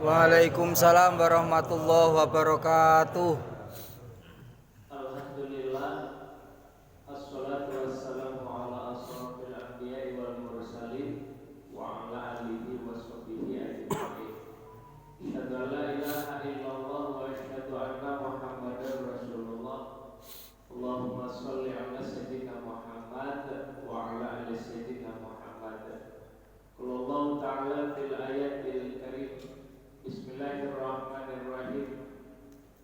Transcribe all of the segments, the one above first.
Waalaikumsalam warahmatullahi wabarakatuh. Alhamdulillah, assalatu wassalamu ala asrafil anbiya'i wal mursalin wa ala alihi wa sahbihi ajma'in. Asyhadu an la ilaha illallah wa asyhadu anna Muhammadar Rasulullah. Allahumma shalli ala sayyidina Muhammad wa ala ali sayyidina Muhammad. Qul Allah ta'ala fil ayatil karim. Bismillahirrahmanirrahim.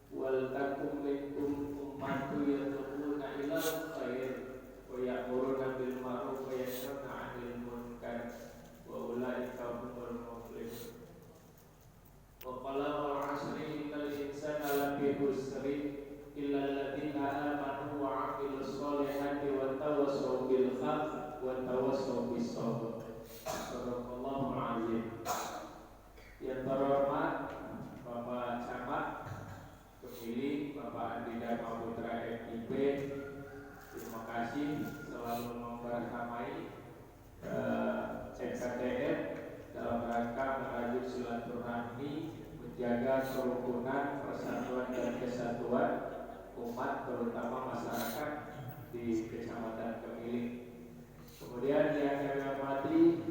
Wal takum minkum ummatun yad'una ilal khair wa ya'muruna bil ma'ruf wa yanhauna 'anil munkar wa ulaika humul muflihun. Wa qala wal 'asri innal insana lafi khusri illa alladziina aamanu wa 'amilus shalihati wa tawassaw bil haqq wa tawassaw bis sabr. Shadaqallahul 'azim. Yang terhormat Bapak Camat Pemilih Bapak Andi Dharma Putra MIP, terima kasih selalu membersamai CKTN dalam rangka merajut silaturahmi, menjaga kerukunan, persatuan dan kesatuan umat, terutama masyarakat di Kecamatan Pemilih. Kemudian yang kami hormati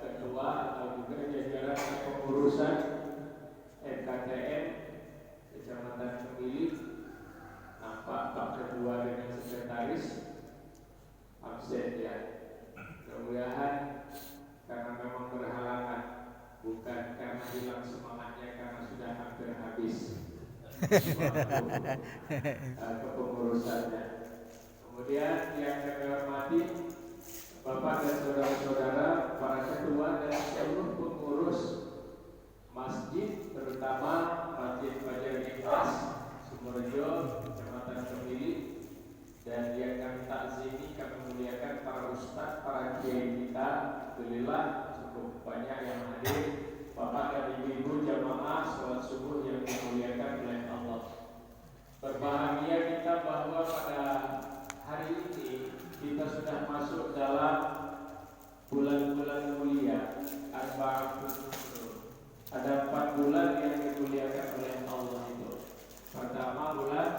ketua atau juga jajaran kepengurusan MKTN Kecamatan Pemilih, nampak Pak Ketua dengan sekretaris absen ya. Mudah-mudahan karena memang berhalangan, bukan karena hilang semangatnya, karena sudah hampir habis kepengurusannya. Kemudian yang kami hormati Bapak dan saudara-saudara, para ketua dan seluruh pengurus masjid, terutama Masjid Fajar Ikhlas Sumorejo, Kecamatan Pemilih, dan yang kami takzimi, kami muliakan para ustadz, para kiai kita. Alhamdulillah cukup banyak yang hadir. Bapak dan ibu-ibu jamaah sholat subuh yang dimuliakan oleh Allah. Berbahagia kita bahwa pada hari ini kita sudah masuk dalam bulan-bulan mulia. Ada 4 bulan yang dimuliakan oleh Allah itu. Pertama bulan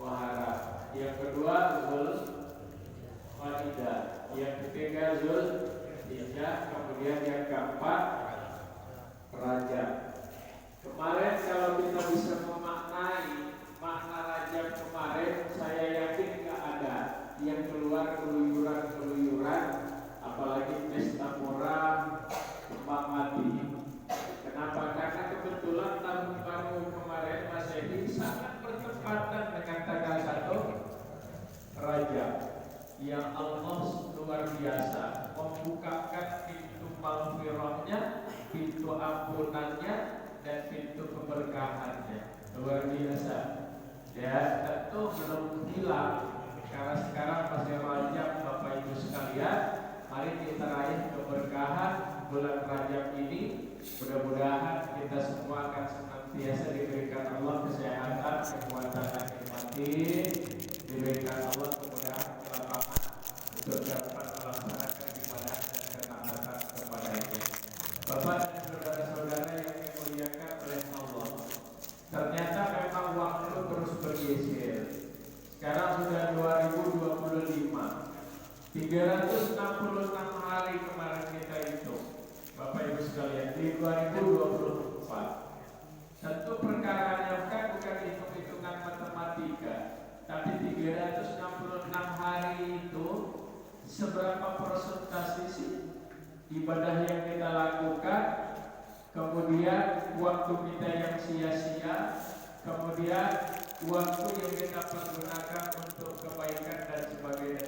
Muharram, yang kedua Zulqa'dah, yang ketiga Zulhijjah, kemudian yang keempat Rajab. Kemarin kalau kita bisa memaknai makna Rajab kemarin, saya yakin nggak ada yang keluar keluyuran, apalagi pesta pora, kembang mati. Kenapa? Karena kebetulan tahun baru kemarin Masehi sangat bertepatan dengan tanggal 1 Rajab, yang Allah luar biasa membukakan pintu maghfirahnya, pintu ampunannya, dan pintu keberkahannya. Luar biasa. Ya, tentu belum hilang. Karena sekarang masih Rajab, Bapak Ibu sekalian, mari kita raih keberkahan bulan Rajab ini. Mudah-mudahan kita semua akan senantiasa diberikan Allah kesehatan, kekuatan dan nikmatin, diberikan Allah kemudahan kelapangan untuk dapat melaksanakan ibadah dan ketaatan kepada-Nya. Bapak dan saudara-saudara yang dimuliakan oleh Allah, ternyata memang waktu terus bergeser. Sekarang sudah 2025, 366 hari kemarin kita hitung, Bapak Ibu sekalian, di 2024. Tentu perkaranya bukan hitung-hitungan matematika, tapi 366 hari itu seberapa persentase sih ibadah yang kita lakukan, kemudian waktu kita yang sia-sia, kemudian waktu yang kita pergunakan untuk kebaikan dan sebagainya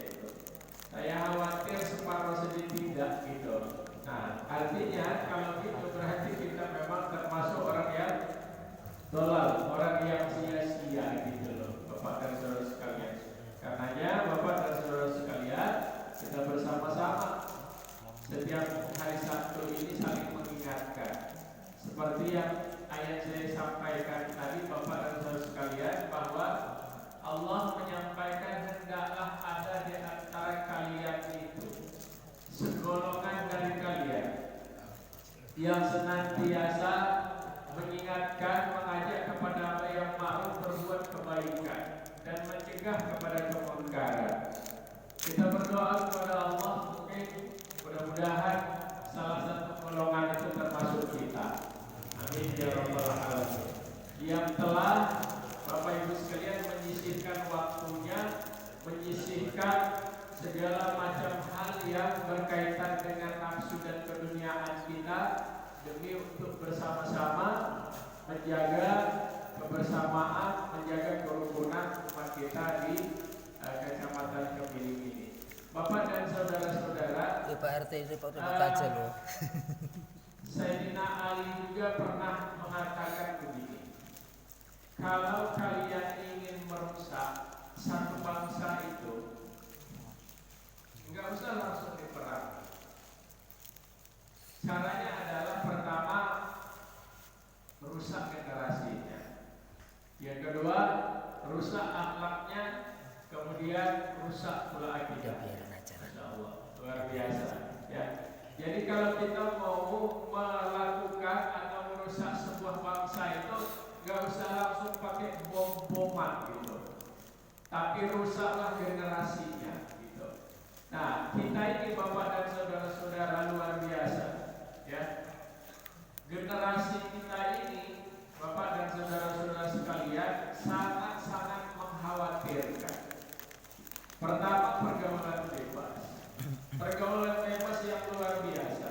itu. Saya khawatir separuh saja tidak gitu. Nah, artinya kalau gitu berarti kita memang termasuk orang yang dolal, orang yang sia-sia gitu loh, Bapak dan saudara sekalian. Karenanya Bapak dan saudara sekalian, kita bersama-sama setiap hari Sabtu ini saling mengingatkan. Seperti yang ayat saya sampaikan tadi, Bapak dan saudara sekalian, bahwa Allah menyampaikan hendaklah ada di antara kalian itu segolongan dari kalian yang senantiasa mengingatkan, mengajak kepada apa yang ma'ruf, berbuat kebaikan dan mencegah kepada kemungkaran. Kita berdoa kepada Allah, mungkin mudah-mudahan salah satu golongan itu termasuk kita. Amin ya rabbal alamin. Yang telah Bapak Ibu sekalian menyisihkan waktunya, menyisihkan segala macam hal yang berkaitan dengan nafsu dan keduniaan kita demi untuk bersama-sama menjaga kebersamaan, menjaga kerukunan umat kita di Kecamatan Kemiling ini. Bapak dan saudara-saudara, Pak RT itu Pak aja loh. Sayyidina Ali juga pernah mengatakan begini, kalau kalian ingin merusak satu bangsa itu, enggak usah langsung diperangi. Caranya adalah pertama, rusak generasinya. Yang kedua, rusak akhlaknya. Kemudian rusak pula akidah. Masya Allah, luar biasa. Ya. Jadi kalau kita mau melakukan atau merusak sebuah bangsa itu, nggak usah langsung pakai bom-boman gitu. Tapi rusaklah generasinya gitu. Nah, kita ini Bapak dan saudara-saudara luar biasa. Ya. Generasi kita ini, Bapak dan saudara-saudara sekalian, sangat-sangat mengkhawatirkan. Pertama, pergaulan bebas. Pergaulan bebas yang luar biasa.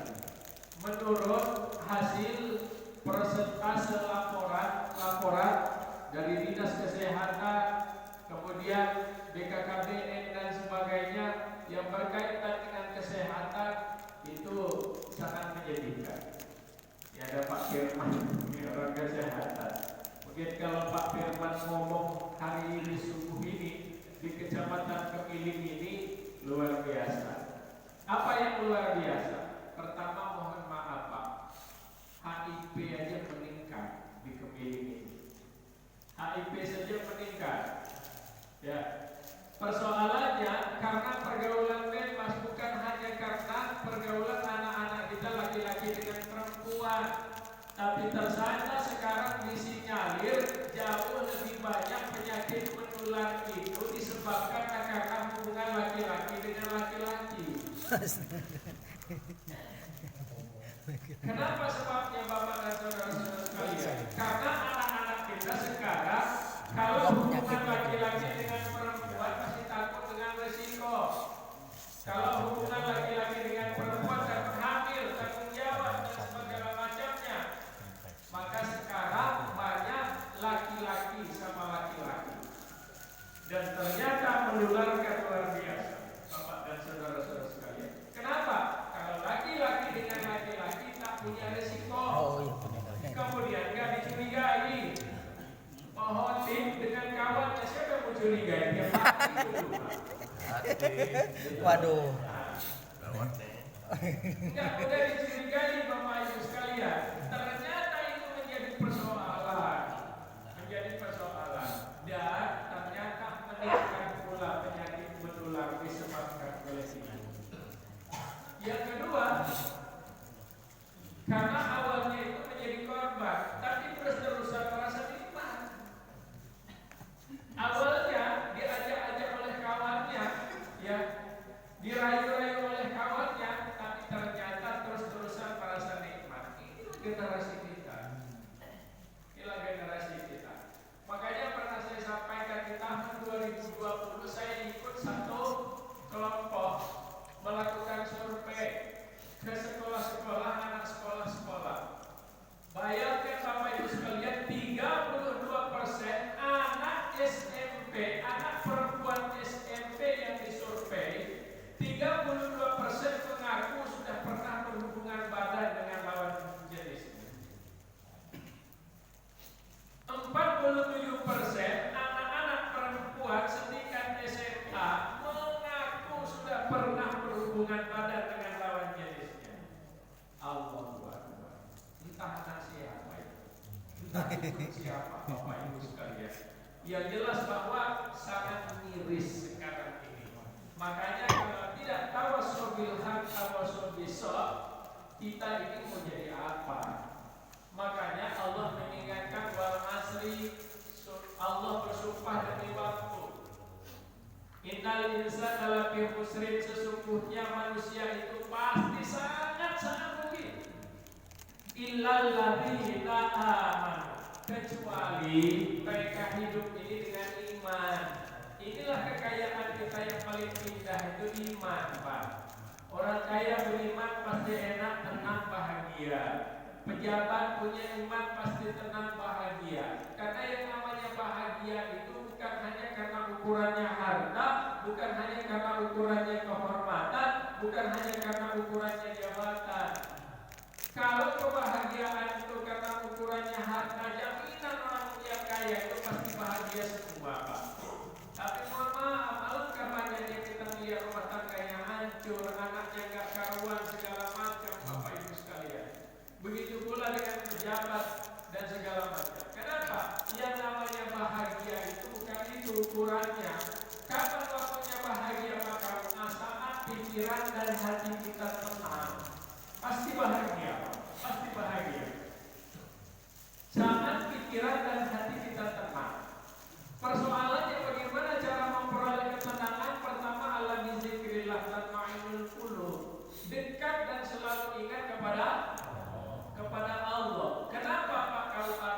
Menurut hasil persentase laporan dari Dinas Kesehatan, kemudian BKKBN dan sebagainya yang berkaitan dengan kesehatan itu sangat menyedihkan. Ya, ada Pak Firman, ini orang kesehatan. Mungkin kalau Pak Firman ngomong hari ini subuh ini di Kecamatan Kemiling ini luar biasa. Apa yang luar biasa? Pertama, mohon maaf Pak, HIV aja meningkat di Kemiling ini. HIV saja meningkat. Ya. Persoalannya karena pergaulan bebas, bukan hanya karena pergaulan anak-anak kita laki-laki dengan perempuan, tapi tersangka sekarang disinyalir jauh lebih banyak penyakit menular itu disebabkan karena hubungan laki-laki dengan laki-laki. Kenapa sebabnya Bapak dan saudara-saudara sekalian? Karena anak-anak kita sekarang kalau hubungan laki-laki dengan perempuan pasti takut dengan resiko. Kalau hubungan laki-laki dengan perempuan takut hamil, tanggung jawab dan segala macamnya. Maka sekarang banyak laki-laki sama laki-laki. Dan ternyata menularkan luar biasa, Bapak dan saudara-saudara sekalian. Kenapa? Kalau laki-laki dengan laki-laki tak punya resiko. Kemudian nggak dicurigai. Mohon tip dengan kawannya, siapa yang mau curigai? Dia mati dulu. Waduh. Enggak mudah dicurigai Bapak Ibu sekalian. Ternyata itu menjadi persoalan. Dan ternyata meningkat pula penyakit menular disebabkan oleh ini. Yang kedua, karena awalnya itu menjadi korban, tapi terus-terusan merasa nikmat. Awalnya diajak-ajak oleh kawannya, ya, dirayu-rayu oleh kawannya, tapi ternyata terus-terusan merasa nikmat. Inilah generasi kita. Makanya pernah saya sampaikan di tahun 2020 saya ikut satu kelompok melakukan survei ke sekolah-sekolah, anak sekolah-sekolah. Bayangkan Bapak Ibu sekalian, 32% anak SMP, anak perempuan SMP yang disurvei, 32% mengaku sudah pernah berhubungan badan dengan lawan jenisnya. 47% anak-anak perempuan setingkat SMA mengaku sudah pernah berhubungan badan dengan lawan jenisnya. Allahu Akbar. Entah anak siapa itu, entah itu siapa Bapak Ibu sekalian. Yang jelas bahwa sangat miris sekarang ini. Makanya kalau tidak tawasul bil haq tawasul bisawab, kita ini mau jadi apa. Makanya Allah mengingatkan wal asri, Allah bersumpah demi waktu. Innal insana lafi khusrin, sesungguhnya manusia itu pasti sangat rugi. Illal ladzina amanu, kecuali mereka hidup ini dengan iman. Inilah kekayaan kita yang paling indah, itu iman, Pak. Orang kaya beriman pasti enak, tenang, bahagia. Pejabat punya iman pasti tenang, bahagia. Karena yang namanya bahagia itu bukan hanya karena ukurannya harta, bukan hanya karena ukurannya kehormatan, bukan hanya karena ukurannya jabatan. Kalau kebahagiaan itu karena ukurannya harta, jaminan orang yang kaya itu pasti bahagia semua, Pak. Tapi mohon maaf, alangkah banyaknya kita melihat rumah tangga yang hancur, anaknya gak karuan, segala macam, Bapak Ibu sekalian. Begitu pula dengan pejabat dan segala macam. Kenapa? Yang namanya bahagia itu bukan itu ukurannya. Kapan waktunya bahagia, maka saat pikiran dan hati kita tenang, pasti bahagia, pasti bahagia. Saat pikiran dan hati kita tenang. Persoalannya bagaimana cara memperoleh ketenangan? Pertama, ala bizikrillah tatma'innul qulub. Dekat dan selalu ingat kepada Allah. Kenapa Pak?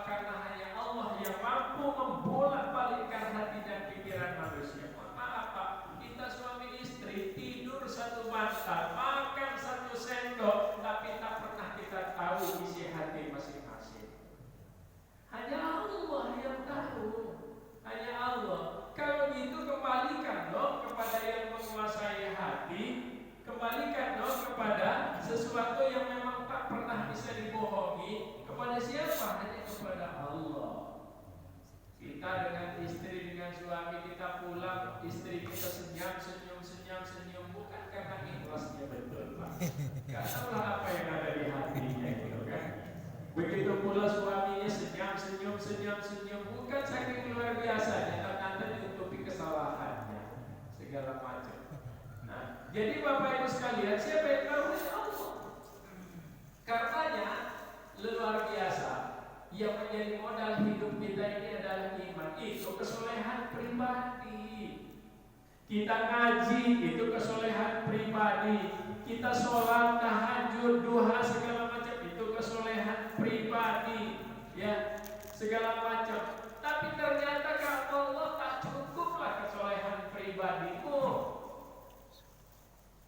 Karena hanya Allah yang mampu membolak-balikkan hati dan pikiran manusia. Maaf Pak, kita suami istri tidur satu bantal, makan satu sendok, tapi tak pernah kita tahu isi hati masing-masing. Hanya Allah yang tahu. Hanya Allah. Kalau gitu kembalikan dong kepada yang menguasai hati, kembalikan dong kepada sesuatu yang memang tak pernah bisa dibohongi. Kepada siapa? Hanya kepada Allah. Kita dengan istri, dengan suami kita pulang, istri kita senyum, bukan karena ikhlasnya betul, Pak. Karena apa yang ada di hatinya, gitu kan? Begitu pula suaminya senyum, bukan saking luar biasanya, ternyata ditutupi kesalahannya, segala macam. Nah, jadi Bapak Ibu sekalian, siapa yang tahu? Allah. Karenanya luar biasa. Yang menjadi modal hidup kita ini adalah iman. Itu kesolehan pribadi. Kita ngaji, itu kesolehan pribadi. Kita sholat, tahajud, duha, segala macam, itu kesolehan pribadi. Ya, segala macam. Tapi ternyata kata Allah tak cukuplah kesolehan pribadimu.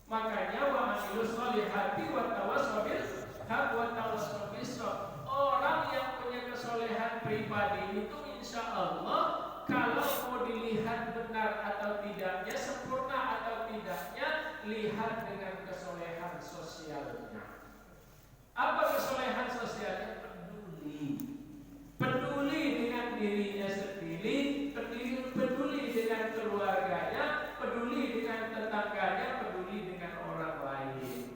Makanya wa amilus sholihati wa tawassaw bil haq wa tawassaw bis sabr. Orang yang punya kesolehan pribadi itu insya Allah kalau mau dilihat benar atau tidaknya, sempurna atau tidaknya, lihat dengan kesolehan sosialnya. Apa kesolehan sosialnya? Peduli dengan dirinya sendiri, peduli dengan keluarganya, peduli dengan tetangganya, peduli dengan orang lain.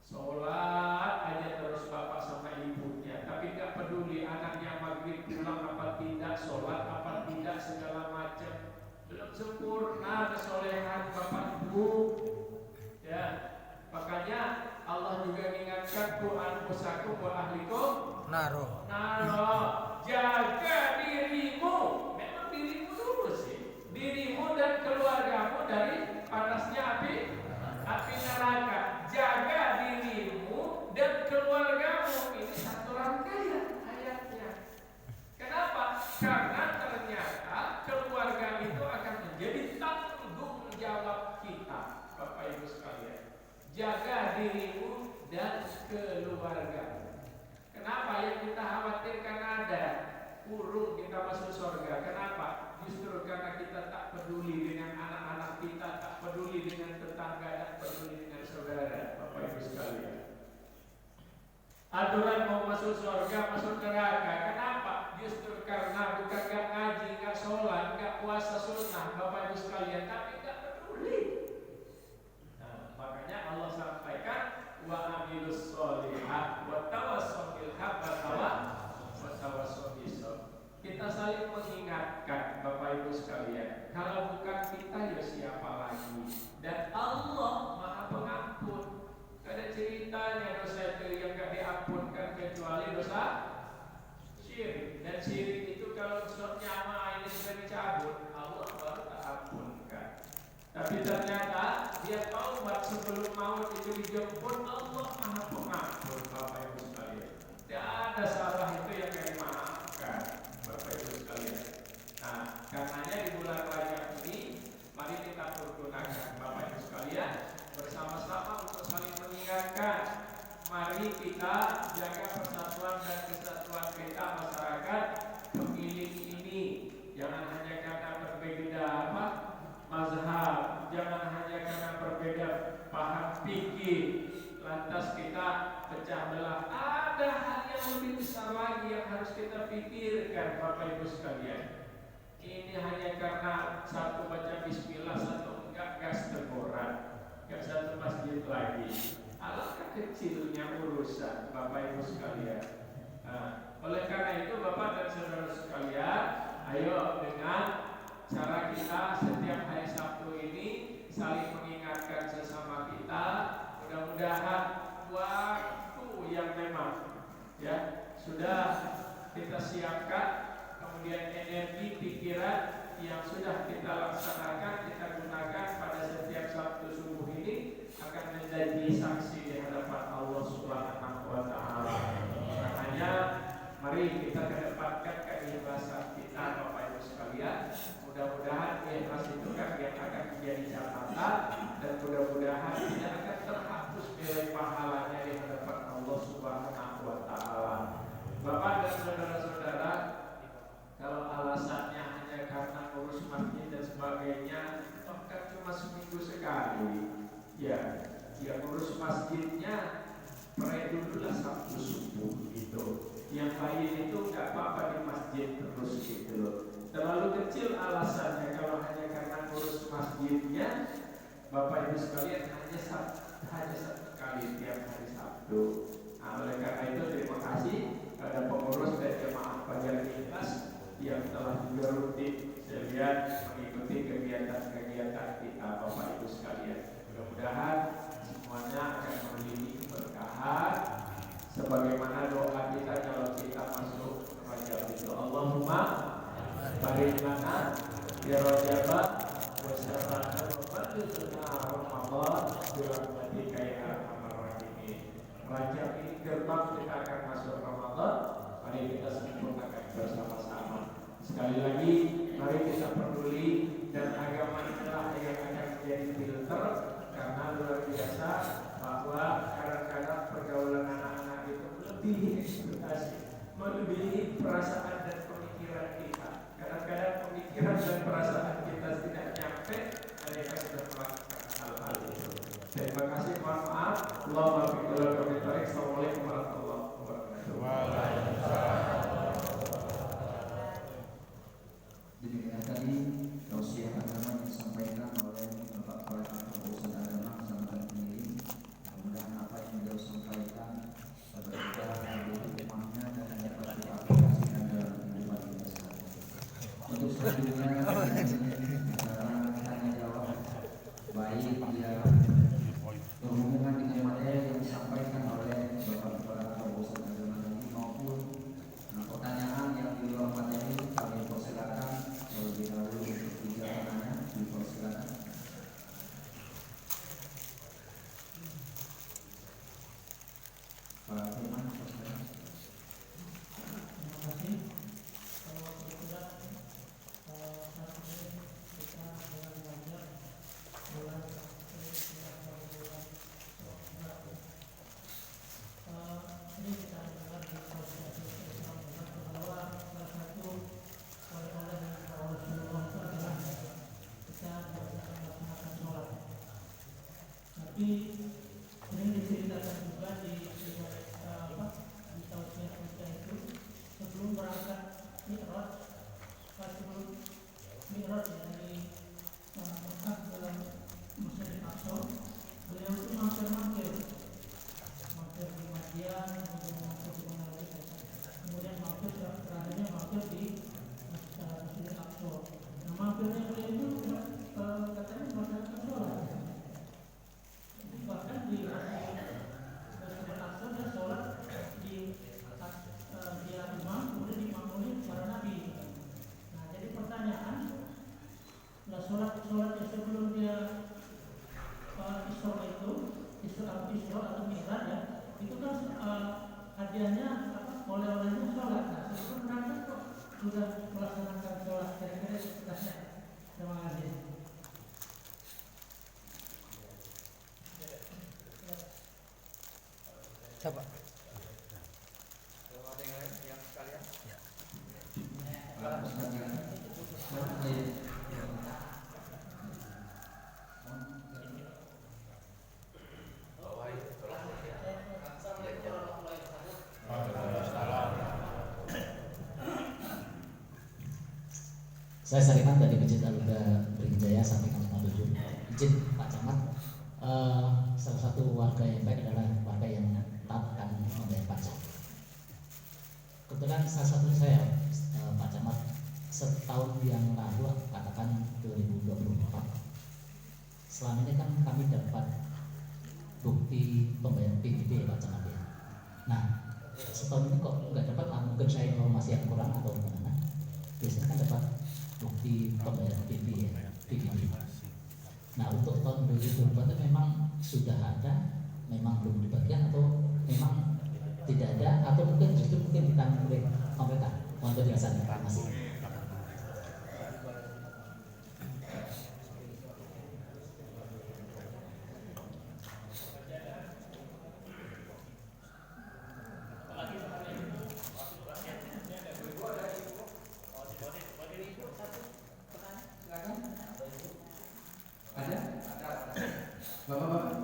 Sholat aja terus bapak sama ibunya, tapi gak peduli anaknya maghrib pulang apa tidak, sholat apa tidak, segala macam. Belum sempurna kesolehan bapak ibu. Ya, makanya Allah juga mengingatkan Quran pusakum wa ahlikum naro, jaga dirimu. Memang dirimu dulu sih, dirimu dan keluargamu dari panasnya api neraka. Jaga dirimu dan keluargamu. Ini satu rangkaian ayatnya. Kenapa? Karena ternyata keluarga itu akan menjadi tanggung jawab kita, Bapak Ibu sekalian. Jaga dirimu dan keluargamu. Kenapa? Yang kita khawatirkan ada kurung kita masuk surga. Kenapa? Justru karena kita tak peduli dengan anak-anak kita, tak peduli dengan tetangga, tak peduli dengan saudara, Bapak Ibu sekalian. Aturan mau masuk surga, masuk neraka. Kenapa? Justru karena bukan gak ngaji, gak sholat, gak puasa sunnah, Bapak Ibu sekalian, tapi gak peduli. Nah, makanya Allah sampaikan wa amilus sholihat wa tawassaw bil haqq wa tawassaw bis sabr. Kita saling mengingatkan, Bapak Ibu sekalian, kalau bukan kita ya siapa lagi? Dan Allah Maha Pengampun. Ada cerita ditanya dosa itu yang gak diampunkan kecuali dosa syirik. Dan syirik itu kalau nyawa ini sudah dicabut, Allah baru tak ampunkan. Tapi ternyata dia taubat sebelum maut itu dijemput, Allah Maha Pengampun. Bapak Ibu sekalian, tidak ada salah itu yang dimaafkan, Bapak Ibu sekalian. Nah, karenanya di bulan Rajab ini mari kita pergunakan, Bapak Ibu sekalian, bersama-sama untuk saling mengingatkan. Mari kita jaga persatuan dan kesatuan kita masyarakat pemilih ini. Jangan hanya karena berbeda mazhab, jangan hanya karena berbeda paham fikih lantas kita pecah belah. Ada hal yang lebih besar lagi yang harus kita pikirkan, Bapak Ibu sekalian. Ini hanya karena satu baca bismillah, satu enggak gas teguran, enggak satu masjid lagi. Alangkah kecilnya urusan, Bapak Ibu sekalian. Nah, oleh karena itu Bapak dan saudara sekalian, ayo dengan cara kita setiap hari Sabtu ini saling mengingatkan sesama kita. Mudah-mudahan waktu yang memang ya sudah kita siapkan, kemudian energi pikiran yang sudah kita laksanakan, kita gunakan pada setiap Sabtu subuh ini akan menjadi saksi di hadapan Allah Subhanahu wa Ta'ala. Makanya mari kita kedepankan keikhlasan kita, Bapak Ibu sekalian. Mudah-mudahan ikhlas itu kan yang akan menjadi catatan, dan mudah-mudahan tidak akan terhapus nilai pahalanya di hadapan Allah Subhanahu wa Ta'ala. Bapak dan saudara-saudara, kalau alasannya hanya karena ngurus masjid dan sebagainya, kan cuma seminggu sekali. Ya, yang ngurus masjidnya pray dululah Sabtu subuh gitu. Yang lain itu nggak apa-apa di masjid terus gitu. Terlalu kecil alasannya kalau hanya karena ngurus masjidnya. Bapak Ibu sekalian, hanya satu kali tiap hari Sabtu. Nah, oleh karena itu terima kasih pada pengurus dan jemaah Fajar Ikhlas yang telah juga rutin selihat mengikuti kegiatan-kegiatan kita, Bapak Ibu sekalian. Mudah-mudahan semuanya akan memiliki keberkahan sebagaimana doa kita kalau kita masuk Rajab itu. Allahumma barik lana fi Rajab wa syarrana wa ballighna Ramadan bi rahmatika ya arhamar rahimin. Rajab ini gerbang kita akan masuk Ramadan. Mari kita sempurnakan bersama-sama. Sekali lagi, mari kita peduli, dan agama inilah yang akan menjadi filter. Karena luar biasa bahwa kadang-kadang pergaulan anak-anak itu melebihi ekspektasi, melebihi perasaan dan pemikiran kita. Kadang-kadang pemikiran dan perasaan kita tidak nyampe, mereka sudah melakukan hal-hal itu. Terima kasih, mohon maaf. Assalamualaikum warahmatullahi wabarakatuh. Demikian tadi tausiah agama yang disampaikan oleh Bapak Kepala Kantor Urusan Agama Kecamatan Pemiling. Mudah-mudahan apa yang beliau sampaikan berbeda dari rumahnya dan dapat diaplikasikan dalam kehidupan kita sehari-hari. Untuk selanjutnya tanya jawab baik yang berhubungan dengan materi yang disampaikan oleh Bapak Kepala Kantor Urusan Agama ini maupun sudah melaksanakan sholat kira-kira tugasnya. Terima kasih. Siapa? Saya Sariman dari Masjid Al-Huda Brawijaya sampai Kampung 7. Izin Pak Camat, salah satu warga yang baik adalah warga yang taat akan membayar pajak. Kebetulan salah satu saya Pak Camat setahun yang lalu, katakan 2024, selama ini kan kami dapat bukti pembayaran PBB ya Pak Camat ya. Nah, setahun ini kok nggak dapat, mungkin saya masih yang kurang atau gimana? Biasanya kan dapat bukti pembayaran PBB. Nah, untuk tahun 2024 itu memang sudah ada, memang belum dibagikan atau memang tidak ada, atau mungkin justru mungkin ditanggung oleh pemerintah. Mohon penjelasannya, Pak Mas. Bapak-bapak,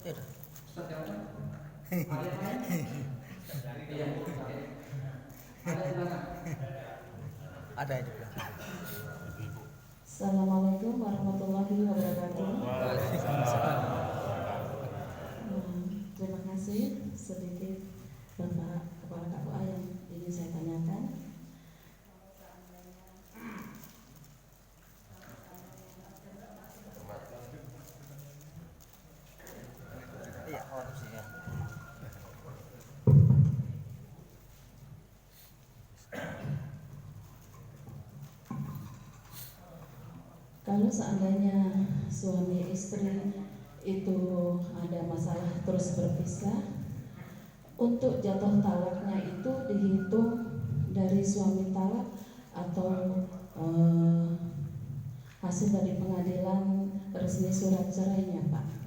Tidak. Ustaz yang mana? Ada yang lain? Iya, ada yang mana? Ada juga. Assalamualaikum warahmatullahi wabarakatuh. Terima kasih sedikit Bapak Kepala KUA yang ingin saya tanyakan. Iya, sih ya. Kalau seandainya suami istri itu ada masalah terus berpisah, untuk jatuh talaknya itu dihitung dari suami talak atau hasil dari pengadilan resmi surat cerainya, Pak?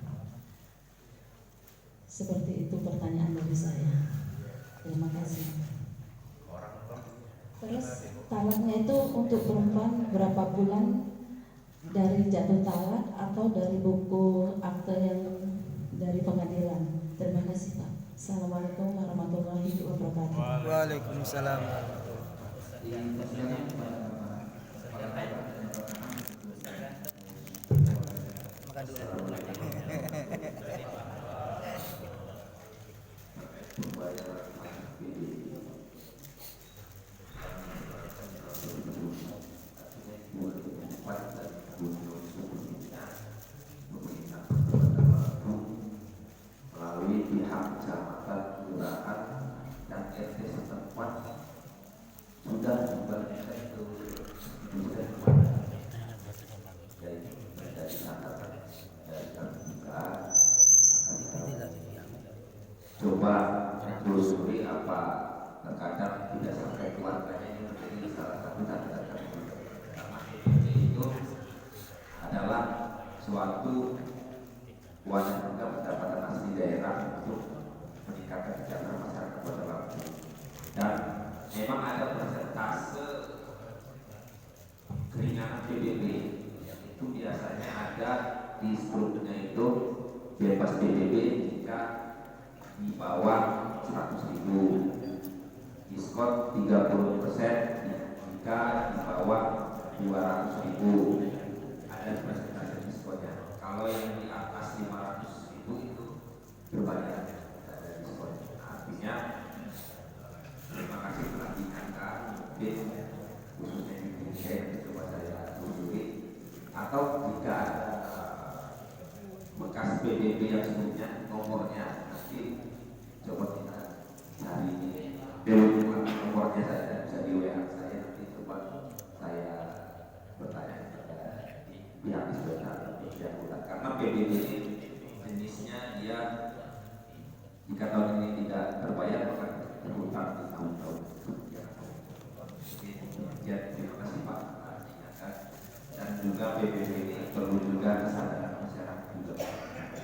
Seperti itu pertanyaan dari saya. Terima kasih. Terus talaknya itu untuk perempuan berapa bulan dari jatuh talak atau dari buku akte yang dari pengadilan? Terima kasih, Pak. Assalamualaikum warahmatullahi wabarakatuh. Waalaikumsalam. Makan dulu. melalui pihak kecamatan, kelurahan, dan RT setempat sudah memberikan itu jadi menjadi catatan dari terbuka. Coba telusuri apa terkadang tidak sampai keluarganya ini menjadi salah satu tanda-tanda karena itu adalah suatu wadah juga pendapatan asli daerah untuk meningkatkan kesejahteraan masyarakat pada waktu, dan memang ada persentase keringanan PBB itu biasanya ada di strukturnya itu bebas PBB jika di bawah 100.000, diskon 30% jika di bawah 200.000, ada persentase diskonnya. Kalau yang di atas 500.000 itu berbayar ada diskon. Artinya terima kasih telah diingatkan, mungkin khususnya di Indonesia yang coba saya telusuri, atau jika ada bekas PBB yang sebelumnya nomornya nanti coba kita cari nomornya saya bisa di WA saya, nanti coba saya bertanya kepada pihak inspektor karena PBB jenisnya dia jika tahun ini tidak terbayar maka berhutang di tahun-tahun. Demikian, terima kasih Pak atas ingatkan. Dan juga PBB ini perlu juga kesadaran masyarakat juga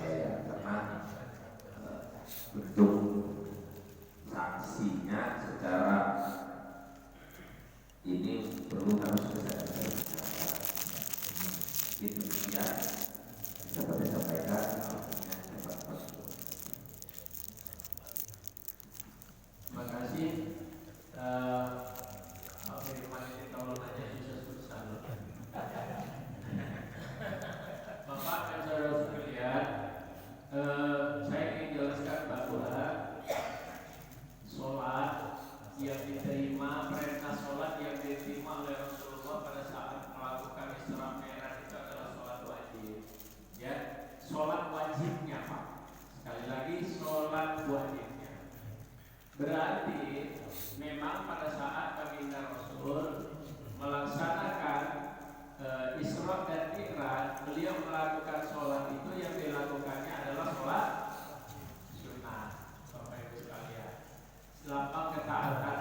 ya, karena bentuk sanksinya secara ini perlu harus kesadaran. Itu demikian dapat disampaikan. Terima kasih. Firman ini kalau nanya susah-susah loh. Bapak dan saudara sekalian, saya ingin jelaskan bahwa sholat yang diterima, perintah sholat yang diterima oleh Rasulullah pada saat melakukan Isra Mi'raj itu adalah sholat wajib. Ya, sholat wajibnya Pak. Sekali lagi sholat wajibnya. Berarti memang pada saat baginda Rasul melaksanakan Isra dan Mi'raj, beliau melakukan sholat itu yang dilakukannya adalah sholat sunnah. Bapak Ibu sekalian, selama ketaatan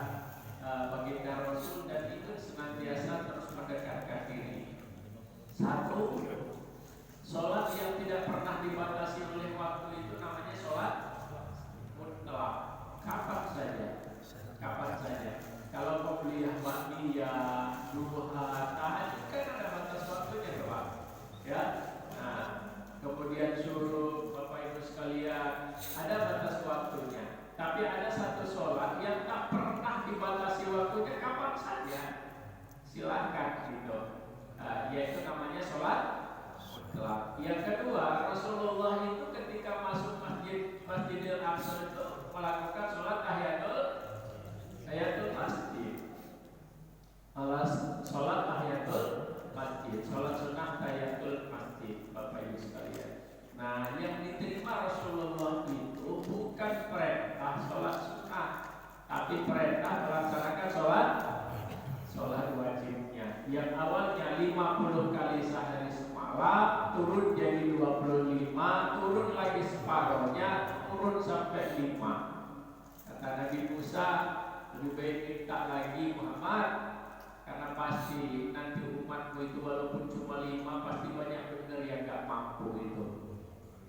baginda Rasul dan itu senantiasa terus mendekatkan diri. Satu, sholat yang tidak pernah dibatasi oleh waktu itu namanya sholat mutlak. Kapan saja. Kalau qobliyah, ba'diyah, duha, tahajud kan ada batas waktunya, Pak. Ya. Nah, kemudian suruh Bapak Ibu sekalian ada batas waktunya. Tapi ada satu sholat yang tak pernah dibatasi waktunya, kapan saja. Silakan gitu. Yaitu namanya sholat mutlak. Yang kedua, Rasulullah itu ketika masuk Masjidil Aqsa itu melakukan sholat tahiyatul masjid. Sholat tahiyatul masjid, sholat sunnah tahiyatul masjid, Bapak Ibu sekalian. Nah, yang diterima Rasulullah itu bukan perintah sholat sunnah, tapi perintah melaksanakan sholat wajibnya. Yang awalnya 50 kali sehari semalam, turun jadi 25, turun lagi separuhnya, turun sampai 5. Kata Nabi Musa, lebih baik minta lagi Muhammad, karena pasti nanti umatmu itu walaupun cuma 5 pasti banyak benar yang gak mampu itu.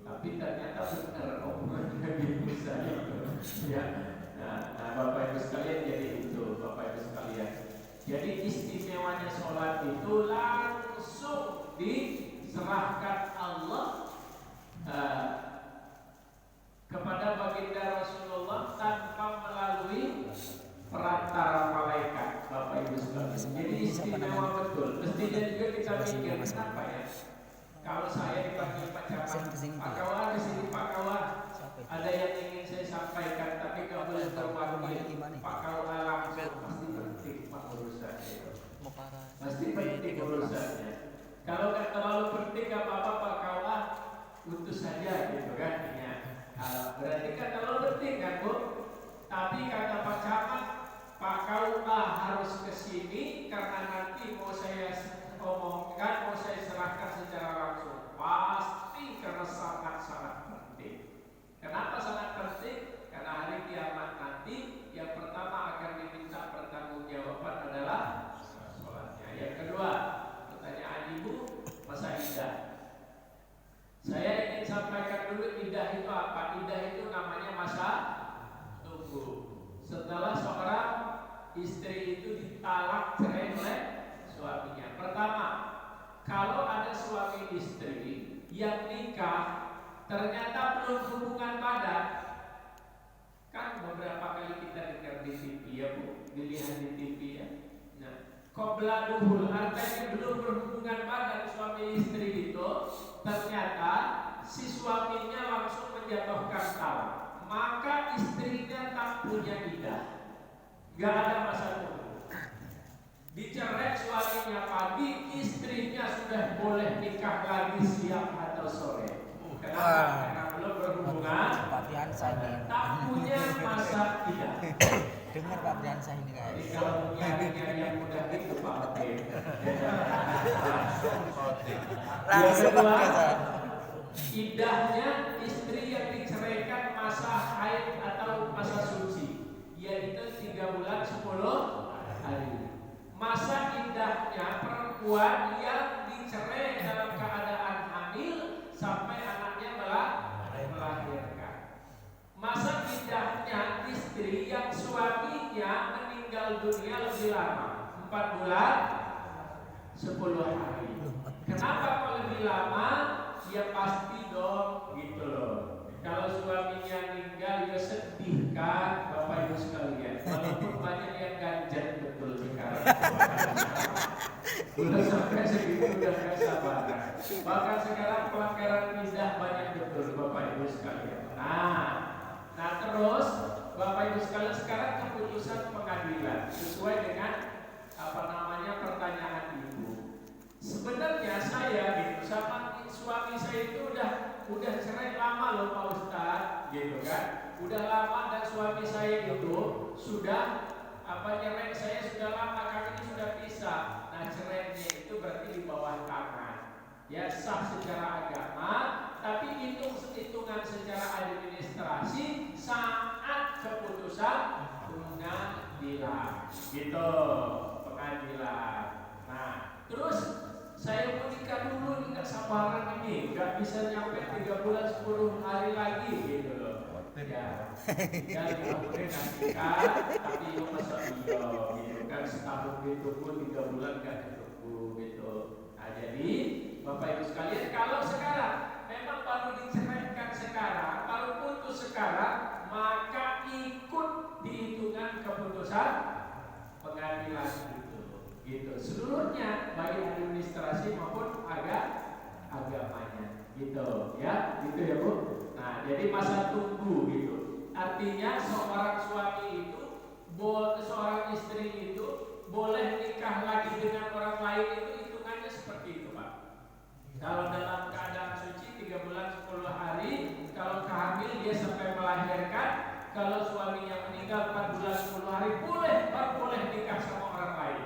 Tapi ternyata benar omongan Nabi Musa itu. Ya. Nah, Bapak Ibu sekalian, jadi itu Bapak Ibu sekalian. Jadi istimewanya sholat itu langsung diserahkan Allah kepada baginda Rasulullah tanpa melalui perantara malaikat, Bapak Ibu sekalian. Jadi istimewa betul. Mestinya juga kita pikir kenapa ya? Kalau saya dipanggil Pak Camat, Pak Kawan kesini, Pak Kawan, ada yang ingin saya sampaikan, tapi nggak boleh terwakili. Pak Kawan langsung pasti penting Pak urusannya. Pasti penting urusannya. Kalau nggak terlalu penting nggak apa-apa Pak Kawan, utus saja gitu kan? Ya. Berarti kan terlalu penting kan Bu? Tapi kata Pak Camat, Pak Kaula harus kesini karena nanti mau saya omongkan, mau saya serahkan secara langsung. Pasti karena sangat-sangat penting. Kenapa sangat penting? Karena hari kiamat nanti yang pertama akan diminta pertanggungjawaban adalah sholatnya. Yang kedua, pertanyaan Ibu, masa idah. Saya ingin sampaikan dulu idah itu apa? Idah itu namanya masa tunggu. Setelah seorang istri itu ditalak cerai oleh suaminya. Pertama, kalau ada suami istri yang nikah ternyata belum hubungan badan, kan beberapa kali kita dengar di TV ya Bu, dilihat di TV ya. Nah, qabla duhul, artinya belum berhubungan badan suami istri itu, ternyata si suaminya langsung menjatuhkan talak, maka istrinya tak punya idah, gak ada masa tunggu. Dicerai suaminya pagi, istrinya sudah boleh nikah lagi siang atau sore. Kenapa? Karena belum berhubungan, tak punya masa idah. Dengar Pak Briansa ini guys. Jadi kalau nyarinya yang mudah itu Pak Oke. Langsung kedua, idahnya istri yang diceraikan masa haid atau masa suci, yaitu 3 bulan 10 hari. masa indahnya perempuan yang dicerai dalam keadaan hamil sampai anaknya melahirkan. Masa indahnya istri yang suaminya meninggal dunia lebih lama, 4 bulan 10 hari. Kenapa kok lebih lama? Ya pasti dong, gitu loh. Kalau suaminya meninggal ya sedih kan, Bapak Ibu sekalian. Walaupun banyak yang ganjat betul sekarang. Udah sampai segitu udah gak sabaran. Bahkan sekarang pelanggaran pindah banyak betul Bapak Ibu sekalian. Nah terus Bapak Ibu sekalian, sekarang keputusan pengadilan sesuai dengan pertanyaan Ibu. Sebenarnya saya gitu sama suami saya itu udah cerai lama loh Pak Ustadz, gitu kan? Udah lama dan suami saya itu sudah cerai saya sudah lama, kami ini sudah pisah. Nah cerainya itu berarti di bawah tangan, ya sah secara agama, tapi hitungan secara administrasi saat keputusan pengadilan, gitu pengadilan. Nah terus saya mau nikah dulu nih, nggak sabaran ini, nggak bisa nyampe 3 bulan 10 hari lagi gitu loh. Ya, tinggal diamurin nikah, tapi lo masa gitu kan, setahun gitu pun 3 bulan nggak ketemu gitu. Nah jadi Bapak Ibu sekalian, kalau sekarang memang baru diceraikan sekarang, baru putus sekarang, maka ikut dihitungan keputusan pengadilan gitu seluruhnya, baik administrasi maupun agamanya gitu ya, gitu ya Bu. Nah jadi masa tunggu gitu, artinya seorang suami itu seorang istri itu boleh nikah lagi dengan orang lain, itu hitungannya seperti itu Pak. Kalau dalam keadaan suci 3 bulan 10 hari, kalau kehamil dia sampai melahirkan, kalau suaminya meninggal 4 bulan 10 hari boleh nikah sama orang lain.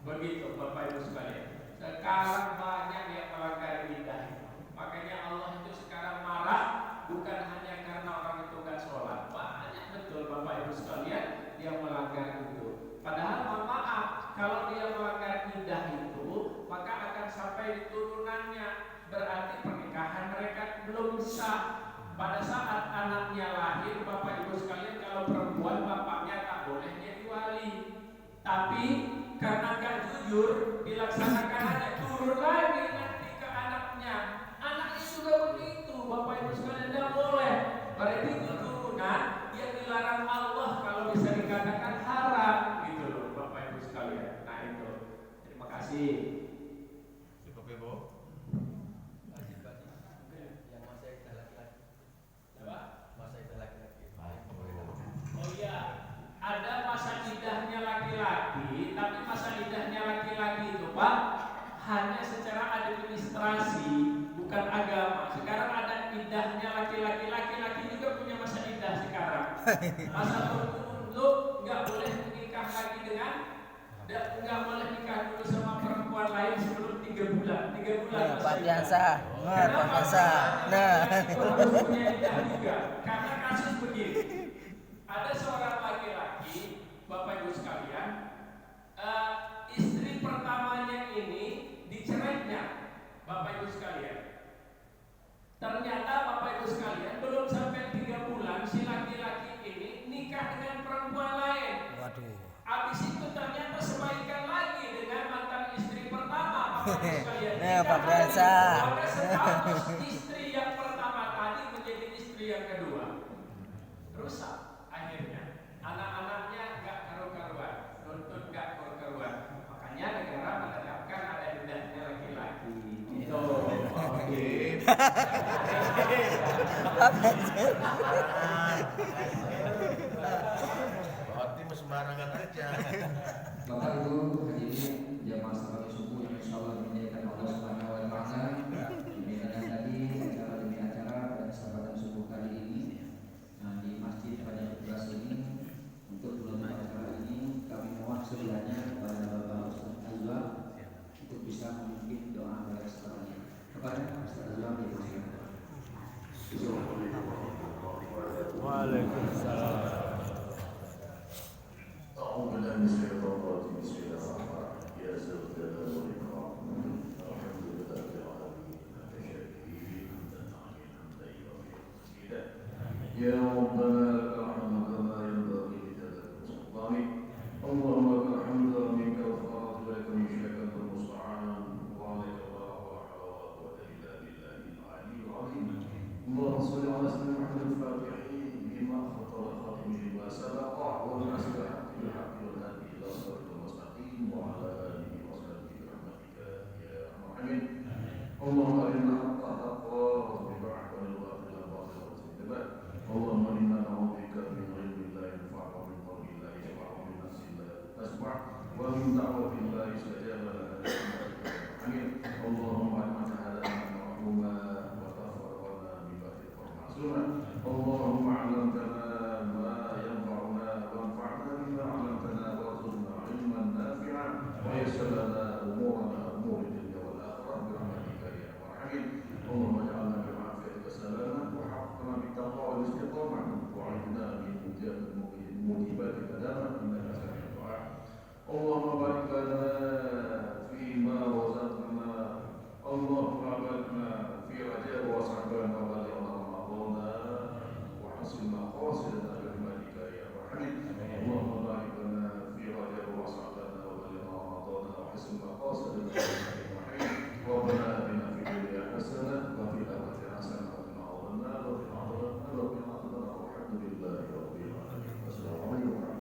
Begitu Bapak Ibu sekalian. Sekarang banyak yang melanggar idah. Makanya Allah itu sekarang marah, bukan hanya karena orang itu gak sholat. Banyak betul Bapak Ibu sekalian yang melanggar itu. Padahal mohon maaf, kalau dia melanggar idah itu, maka akan sampai di turunannya. Berarti pernikahan mereka belum sah. Pada saat anaknya lahir, Bapak Ibu sekalian, kalau perempuan bapaknya tak boleh jadi wali. Tapi karena gak jujur dilaksanakan, ada turun lagi nanti ke anaknya. Anaknya juga begitu Bapak Ibu sekalian, tidak boleh. Berarti itu turunan yang dilarang Allah, kalau bisa dikatakan haram gitu loh Bapak Ibu sekalian. Nah itu, terima kasih. Cukup Ibu. Oh iya, ada masa idahnya laki-laki, tapi masa idahnya laki-laki itu Pak hanya secara administrasi, bukan agama. Sekarang ada idahnya laki-laki juga punya masa idah sekarang. Masa untuk nggak boleh menikah lagi dengan, nggak boleh nikah dulu sama perempuan lain sebelum 3 bulan. 3 bulan. Pak Biasa, Pak Biasa. Nah, harus punya idah juga. Karena kasus begini. Ada seorang laki-laki, Bapak Ibu sekalian, istri pertamanya ini dicerainya, Bapak Ibu sekalian. Ternyata Bapak Ibu sekalian belum sampai 3 bulan si laki-laki ini nikah dengan perempuan lain. waduh. Habis itu ternyata sebaikan lagi dengan mantan istri pertama, Bapak Ibu sekalian. Nah, Pak Biasa. Maka status istri yang pertama tadi menjadi istri yang kedua. Rusak. Akhirnya anak-anaknya gak karu-karuan, nuntut gak karu-karuan. Makanya negara menetapkan ada idahnya laki-laki. Gitu. Oke. Berarti sembarangan aja. Bapak Ibu hadirin jamaah salat subuh yang insyaallah dimuliakan Allah Subhanahu wa taala. Demikian tadi acara demi acara pada kesempatan subuh kali ini di masjid pada tugas ini. Untuk menutup acara ini kami mohon sedianya kepada Bapak Ustaz Azwar untuk bisa memimpin doa pada kesempatan ini. Kepada Ustaz Azwar dipersilakan. Waalaikumsalam. أعوذ بالله من الشيطان الرجيم بسم الله الرحمن يا ربنا لك الحمد كما ينبغي لجلال سلطانك اللهم لك الحمد منك الفرج ولك المشرك انت المستعان وعليك الله ولا حول ولا قوه الا بالله العلي العظيم اللهم صل على سيدنا محمد الفاتح بما خطر خاتم لما سبق والناصر الحق بالحق والهادي الى صراط المستقيم وعلى اله وصحبه برحمتك يا ارحم الراحمين اللهم ارنا الحق حقا وارزقنا احسن الباطل باطلا واجتنابه اللهم انا نعوذ بك من علم لا ينفع ومن قلب لا يشبع ومن نفس لا تشبع ومن دعوة لا يستجاب لها امين اللهم اجعلنا هدانا مرحوما وتفرقنا ببعد معصوما اللهم علمتنا ما ينفعنا وانفعنا بما علمتنا وارزقنا علما نافعا ويسر لنا امورنا امور الدنيا والاخره برحمتك يا ارحم الراحمين اللهم اجعلنا بالعافيه سلاما وحقنا بالتقوى والاستقامه وعلمنا بموجبات الندامه انك سميع الدعاء اللهم بارك لنا فيما رزقنا اللهم باركنا في رجاء وصحبنا وبلغنا رمضان وحسن مقاصد